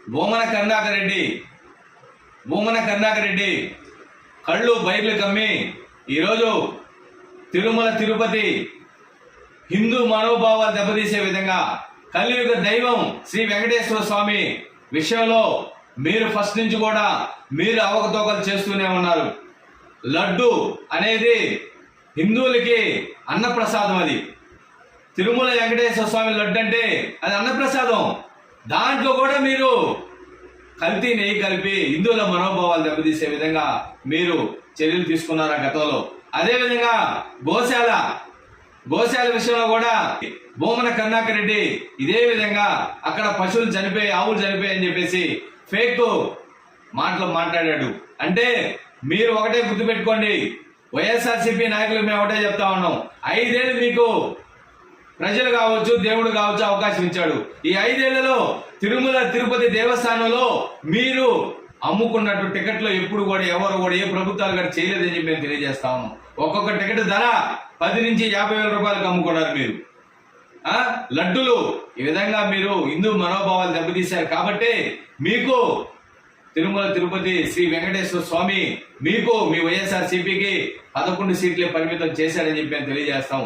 భూమన కరుణాకర్ రెడ్డి కళ్ళు బైర్లు కమ్మి ఈరోజు తిరుమల తిరుపతి హిందూ మనోభావాలు దెబ్బతీసే విధంగా కలియుగ దైవం శ్రీ వెంకటేశ్వర స్వామి విషయంలో మీరు ఫస్ట్ నుంచి కూడా మీరు అవకతవకలు చేస్తూనే ఉన్నారు. లడ్డు అనేది హిందువులకి అన్నప్రసాదం. అది తిరుమల వెంకటేశ్వర స్వామి లడ్డు అంటే అది అన్నప్రసాదం. దాంట్లో కూడా మీరు కల్తీ నెయ్యి కలిపి హిందువుల మనోభావాలు దెబ్బతీసే విధంగా మీరు చర్యలు తీసుకున్నారు గతంలో. అదేవిధంగా గోశాల విషయంలో కూడా భూమన కరుణాకర్ రెడ్డి ఇదే విధంగా అక్కడ పశువులు చనిపోయి ఆవులు చనిపోయి అని చెప్పేసి ఫేక్ మాటలు మాట్లాడాడు. అంటే మీరు ఒకటే గుర్తుపెట్టుకోండి, వైఎస్ఆర్సీపీ నాయకులు మేము ఒకటే చెప్తా ఉన్నాం, 5 ఏళ్ళు మీకు ప్రజలు కావచ్చు దేవుడు కావచ్చు అవకాశం ఇచ్చాడు. ఈ 5 ఏళ్లలో తిరుమల తిరుపతి దేవస్థానంలో మీరు అమ్ముకున్నట్టు టికెట్లు ఎప్పుడు కూడా ఎవరు కూడా ఏ ప్రభుత్వాలు కూడా చేయలేదని చెప్పి మేము తెలియజేస్తా ఉన్నాం. ఒక్కొక్క టికెట్ ధర 10 నుంచి 50,000 రూపాయలకు అమ్ముకున్నారు మీరు. లడ్డులు ఈ విధంగా మీరు హిందూ మనోభావాలు దెబ్బతీశారు కాబట్టి మీకు తిరుమల తిరుపతి శ్రీ వెంకటేశ్వర స్వామి మీకు మీ వైఎస్ఆర్సీపీకి 11 సీట్లే పరిమితం చేశారని చెప్పి మేము తెలియజేస్తాం.